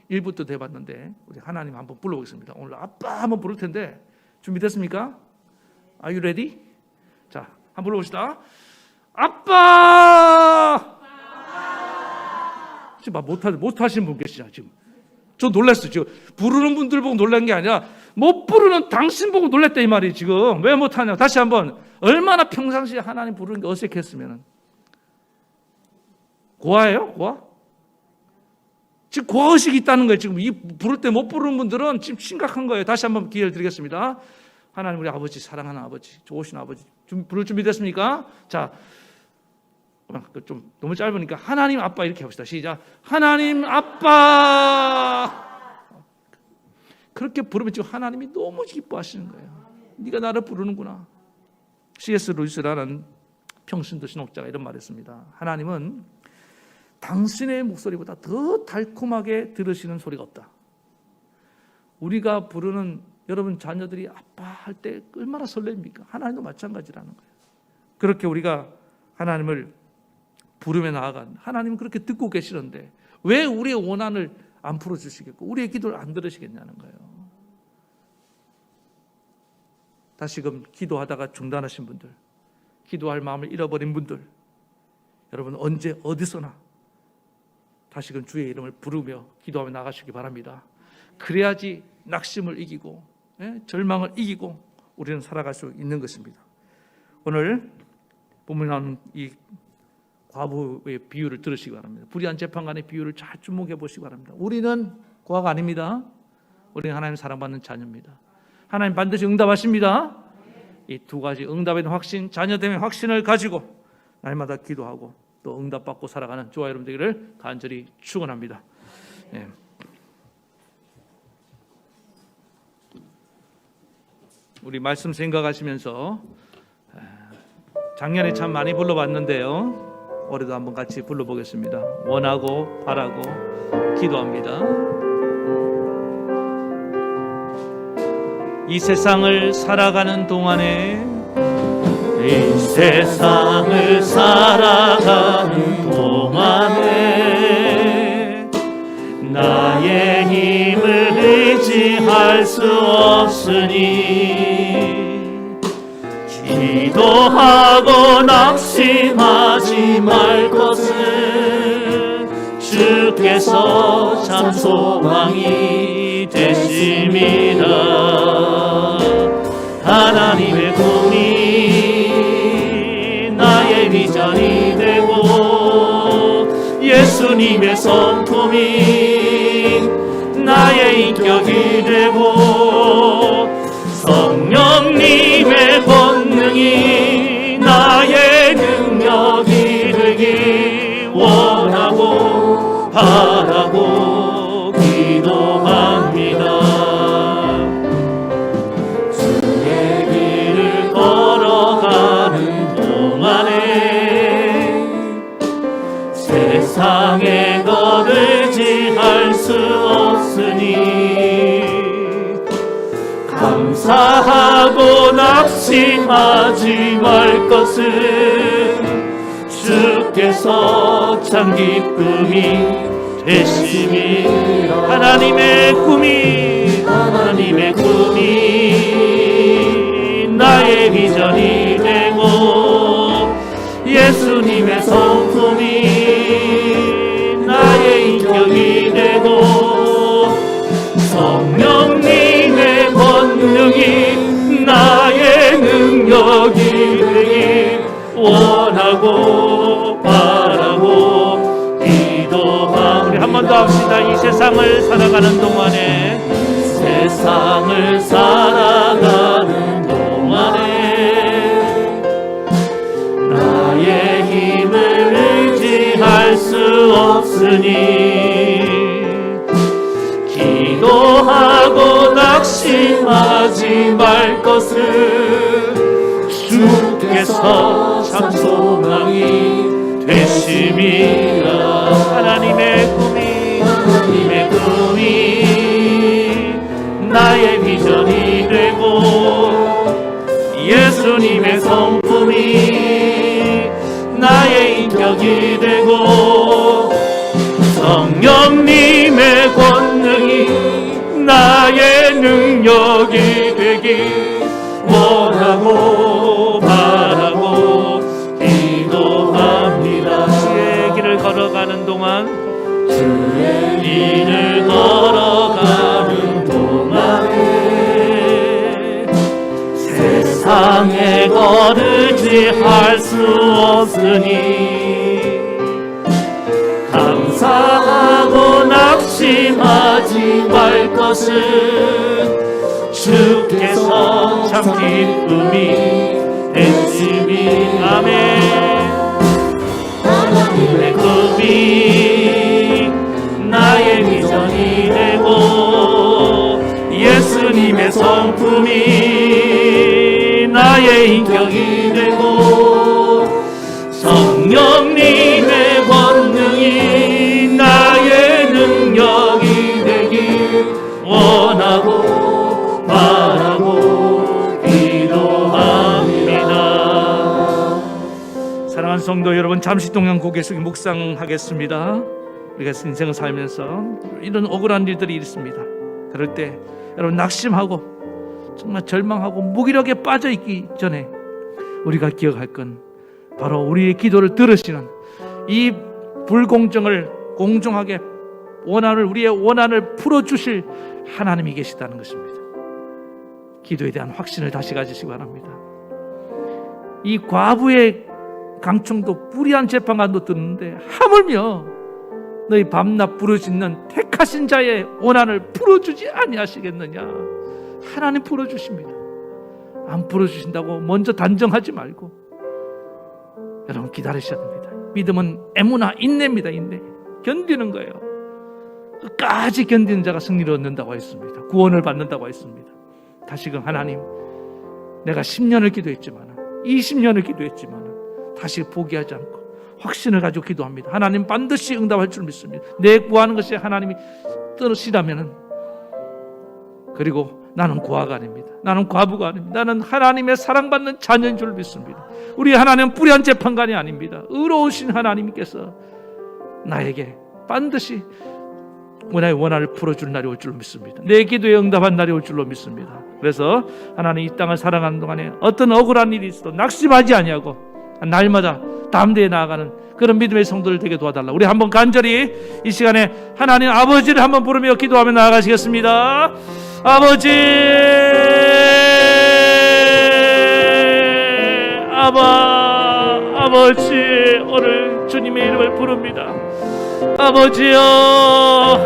1부터 돼봤는데 우리 하나님 한번 불러보겠습니다. 오늘 아빠 한번 부를 텐데 준비됐습니까? Are you ready? 자, 한번 불러봅시다. 아빠! 지금 못하시는 분 계시죠? 지금 저 놀랐어요. 지금 부르는 분들 보고 놀란 게 아니라 못 부르는 당신 보고 놀랐다 이 말이 지금. 왜 못하냐? 다시 한번 얼마나 평상시에 하나님 부르는 게 어색했으면 고아예요? 고아? 지금 고아의식이 있다는 거예요. 지금 이 부를 때 못 부르는 분들은 지금 심각한 거예요. 다시 한번 기회를 드리겠습니다. 하나님 우리 아버지 사랑하는 아버지 좋으신 아버지 부를 준비됐습니까? 자, 좀 너무 짧으니까 하나님 아빠 이렇게 합시다. 시작. 하나님 아빠. 그렇게 부르면 지금 하나님이 너무 기뻐하시는 거예요. 네가 나를 부르는구나. C.S. 루이스라는 평신도 신학자가 이런 말을 했습니다. 하나님은 당신의 목소리보다 더 달콤하게 들으시는 소리가 없다. 우리가 부르는 여러분 자녀들이 아빠 할 때 얼마나 설렙니까? 하나님도 마찬가지라는 거예요. 그렇게 우리가 하나님을 부르며 나아간 하나님은 그렇게 듣고 계시는데 왜 우리의 원한을 안 풀어주시겠고 우리의 기도를 안 들으시겠냐는 거예요. 다시금 기도하다가 중단하신 분들, 기도할 마음을 잃어버린 분들, 여러분 언제 어디서나 다시금 주의 이름을 부르며 기도하며 나가시기 바랍니다. 그래야지 낙심을 이기고 절망을 이기고 우리는 살아갈 수 있는 것입니다. 오늘 본문에 나오는 이 과부의 비유를 들으시기 바랍니다. 불의한 재판관의 비유를 잘 주목해 보시기 바랍니다. 우리는 고아가 아닙니다. 우리는 하나님 사랑받는 자녀입니다. 하나님 반드시 응답하십니다. 이 두 가지 응답에 대한 확신, 자녀됨의 확신을 가지고 날마다 기도하고 또 응답받고 살아가는 저와 여러분 되기를 간절히 축원합니다. 우리 말씀 생각하시면서 작년에 참 많이 불러봤는데요, 올해도 한번 같이 불러보겠습니다. 원하고 바라고 기도합니다. 이 세상을 살아가는 동안에, 이 세상을 살아가는 동안에 나의 힘을 의지할 수 없으니 기도하고 낙심하지 말 것을 주께서 참 소망이 되심이라. 하나님의 꿈이 나의 비전이 되고 예수님의 성품이 나의 인격이 되고 성령님의 권능이 나의 능력이 되기 원하고 바라고 기도합니다. 주의 길을 걸어가는 동안에 세상의 것 의지할 수 없으니 감사하고 낙심하지 말 것을 주께서 참 기쁨이 되심이라. 하나님의 꿈이 나의 비전이 되고 예수님의 성품이 나의 인격이 되고 성령님의 권능이 나의 능력이 되기 원하고 바라고 기도합니다. 우리 한 번 더 합시다. 이 세상을 살아가는 동안에, 세상을 살아가는 동안에 나의 힘을 의지할 수 없으니 기도하고 낙심하지 말 것을 주께서 참 소망이 되심이라. 하나님의 꿈이 나의 비전이 되고 예수님의 성품이 나의 인격이 되고 성령님의 권능이 나의 능력이 되기 원하고 바라고 기도합니다. 주의 길을 걸어가는 동안, 주의 길을 걸어가는 동안에 세상의 것 의지할 수 없으니 감사하고 낙심하지 말 것은 주께서 참 기쁨이 되심이. 아멘. 하나님의 꿈이 나의 비전이 되고 예수님의 성품이 나의 인격이 되고 성령님의 권능이 나의 능력이 되기 원하고 바라고 기도합니다. 사랑하는 성도 여러분, 잠시 동안 고개 숙여 묵상하겠습니다. 우리가 인생을 살면서 이런 억울한 일들이 있습니다. 그럴 때 여러분 낙심하고 정말 절망하고 무기력에 빠져 있기 전에 우리가 기억할 건 바로 우리의 기도를 들으시는, 이 불공정을 공정하게 우리의 원한을 풀어주실 하나님이 계시다는 것입니다. 기도에 대한 확신을 다시 가지시기 바랍니다. 이 과부의 강청도 불의한 재판관도 듣는데 하물며 너희 밤낮 부르짖는 택하신 자의 원한을 풀어주지 아니하시겠느냐. 하나님 풀어주십니다. 안 풀어주신다고 먼저 단정하지 말고 여러분 기다리셔야 됩니다. 믿음은 애무나 인내입니다. 인내, 견디는 거예요. 끝까지 견디는 자가 승리를 얻는다고 했습니다. 구원을 받는다고 했습니다. 다시금 하나님, 내가 10년을 기도했지만 20년을 기도했지만 다시 포기하지 않고 확신을 가지고 기도합니다. 하나님 반드시 응답할 줄 믿습니다. 내 구하는 것이 하나님이 뜻이라면, 그리고 나는 고아가 아닙니다. 나는 과부가 아닙니다. 나는 하나님의 사랑받는 자녀인 줄 믿습니다. 우리 하나님은 불의한 재판관이 아닙니다. 의로우신 하나님께서 나에게 반드시 나의 원한을 풀어줄 날이 올 줄로 믿습니다. 내 기도에 응답한 날이 올 줄로 믿습니다. 그래서 하나님 이 땅을 살아가는 동안에 어떤 억울한 일이 있어도 낙심하지 아니하고 날마다 담대히 나아가는 그런 믿음의 성도들 되게 도와달라. 우리 한번 간절히 이 시간에 하나님 아버지를 한번 부르며 기도하며 나아가시겠습니다. 아버지, 아버지, 오늘 주님의 이름을 부릅니다. 아버지여,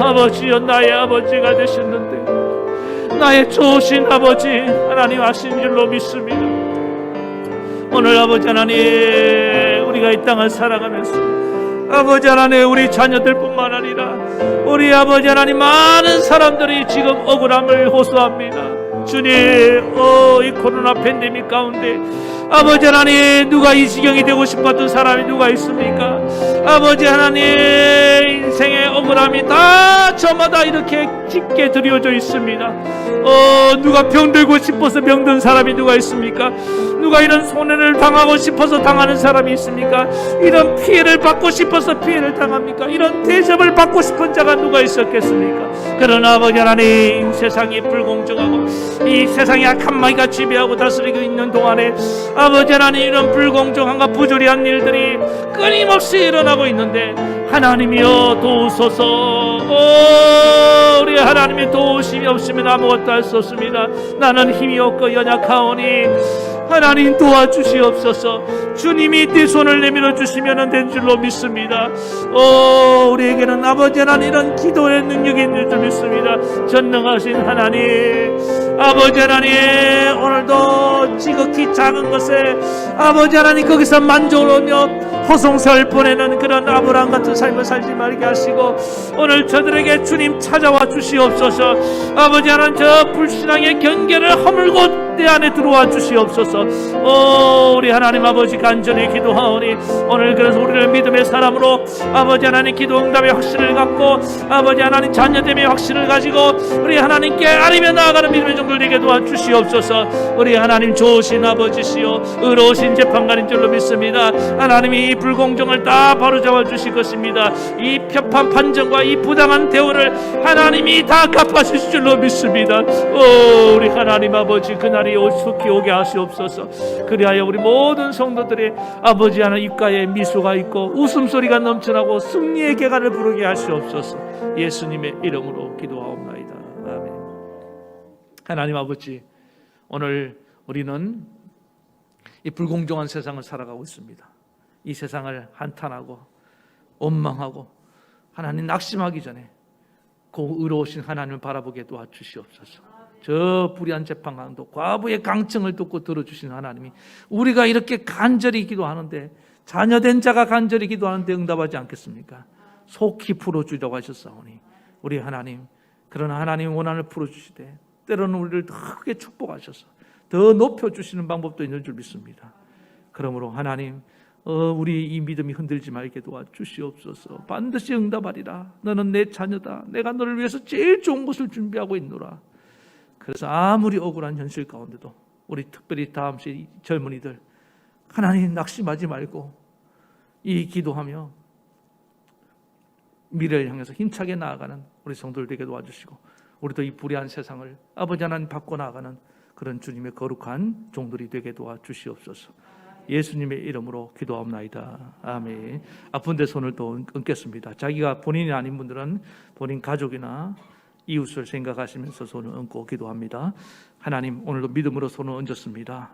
나의 아버지가 되셨는데 나의 좋으신 아버지 하나님 하신 줄로 믿습니다. 오늘 아버지 하나님, 우리가 이 땅을 살아가면서 아버지 하나님, 우리 자녀들뿐만 아니라 우리 아버지 하나님 많은 사람들이 지금 억울함을 호소합니다. 주님, 이 코로나 팬데믹 가운데 아버지 하나님, 누가 이 지경이 되고 싶었던 사람이 누가 있습니까? 아버지 하나님, 인생의 억울함이 다 저마다 이렇게 깊게 드리워져 있습니다. 누가 병들고 싶어서 병든 사람이 누가 있습니까? 누가 이런 손해를 당하고 싶어서 당하는 사람이 있습니까? 이런 피해를 받고 싶어서 피해를 당합니까? 이런 대접을 받고 싶은 자가 누가 있었겠습니까? 그러나 아버지 하나님, 세상이 불공정하고 이 세상이 악한 마귀가 지배하고 다스리고 있는 동안에 아버지 하나님, 이런 불공정함과 부조리한 일들이 끊임없이 일어나고 있는데 하나님이여 도우소서. 우리 하나님의 도우심이 없으면 아무것도 할 수 없습니다. 나는 힘이 없고 연약하오니 하나님 도와주시옵소서. 주님이 네 손을 내밀어 주시면 된 줄로 믿습니다. 우리에게는 아버지 하나님 이런 기도의 능력이 있는 줄 믿습니다. 전능하신 하나님, 아버지 하나님, 오늘도 지극히 작은 것에 아버지 하나님 거기서 만족을 얻으며 허송세월 보내는 그런 아브라함 같은 삶을 살지 말게 하시고 오늘 저들에게 주님 찾아와 주시옵소서. 아버지 하나님, 저 불신앙의 경계를 허물고 내 안에 들어와 주시옵소서. 우리 하나님 아버지 간절히 기도하오니 오늘 그래서 우리를 믿음의 사람으로 아버지 하나님 기도 응답의 확신을 갖고 아버지 하나님 자녀됨의 확신을 가지고 우리 하나님께 아뢰며 나아가는 믿음의 종들 되게 도와주시옵소서. 우리 하나님 좋으신 아버지시요 의로우신 재판관인 줄로 믿습니다. 하나님이 이 불공정을 다 바로잡아 주실 것입니다. 이 편판 판정과 이 부당한 대우를 하나님이 다 갚아주실 줄로 믿습니다. 우리 하나님 아버지, 그날이 속히 오게 하시옵소서. 그리하여 우리 모든 성도들의 아버지 하나님 입가에 미소가 있고 웃음소리가 넘쳐나고 승리의 개간을 부르게 하시옵소서. 예수님의 이름으로 기도하옵나이다. 아멘. 하나님 아버지, 오늘 우리는 이 불공정한 세상을 살아가고 있습니다. 이 세상을 한탄하고 원망하고 하나님 낙심하기 전에 그 의로우신 하나님을 바라보게 도와주시옵소서. 저 불의한 재판관도 과부의 강청을 듣고 들어주신 하나님이 우리가 이렇게 간절히 기도하는데, 자녀된 자가 간절히 기도하는데 응답하지 않겠습니까? 속히 풀어주려고 하셨사오니 우리 하나님, 그런 하나님 원한을 풀어주시되 때로는 우리를 더 크게 축복하셔서 더 높여주시는 방법도 있는 줄 믿습니다. 그러므로 하나님, 우리 이 믿음이 흔들지 말게 도와주시옵소서. 반드시 응답하리라. 너는 내 자녀다. 내가 너를 위해서 제일 좋은 것을 준비하고 있노라. 그래서 아무리 억울한 현실 가운데도 우리 특별히 다음 시대 젊은이들, 하나님 낙심하지 말고 이 기도하며 미래를 향해서 힘차게 나아가는 우리 성도들 되게 도와주시고 우리도 이 불의한 세상을 아버지 하나님 바꿔 나아가는 그런 주님의 거룩한 종들이 되게 도와주시옵소서. 예수님의 이름으로 기도하옵나이다. 아멘. 아픈 데 손을 또 얹겠습니다. 자기가 본인이 아닌 분들은 본인 가족이나 이웃을 생각하시면서 손을 얹고 기도합니다. 하나님, 오늘도 믿음으로 손을 얹었습니다.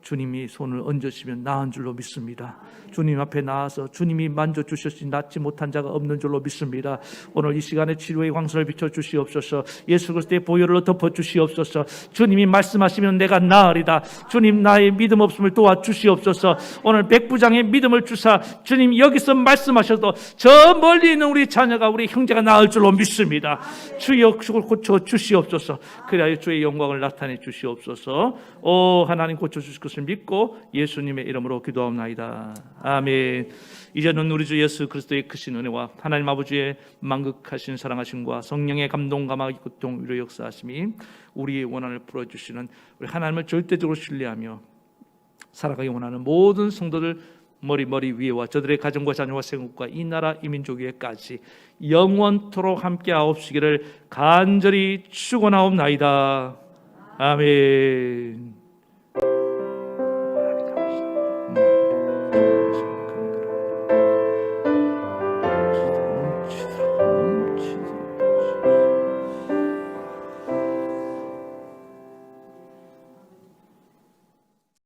주님이 손을 얹으시면 나은 줄로 믿습니다. 주님 앞에 나와서 주님이 만져주셨으니 낫지 못한 자가 없는 줄로 믿습니다. 오늘 이 시간에 치료의 광선을 비춰주시옵소서. 예수 그리스도의 보혈로 덮어주시옵소서. 주님이 말씀하시면 내가 나으리다. 주님 나의 믿음 없음을 도와주시옵소서. 오늘 백부장의 믿음을 주사 주님 여기서 말씀하셔도 저 멀리 있는 우리 자녀가 우리 형제가 나을 줄로 믿습니다. 주여 그걸 고쳐주시옵소서. 그래야 주의 영광을 나타내 주시옵소서. 오 하나님 고쳐주실 것을 믿고 예수님의 이름으로 기도하옵나이다. 아멘. 이제는 우리 주 예수 그리스도의 크신 은혜와 하나님 아버지의 만극하신 사랑하심과 성령의 감동 감화 고통 위로 역사하심이 우리의 원한을 풀어주시는 우리 하나님을 절대적으로 신뢰하며 살아가기 원하는 모든 성도들 머리 위에와 저들의 가정과 자녀와 생업과 이 나라 이 민족 위에까지 영원토록 함께하옵시기를 간절히 축원하옵나이다. 아멘.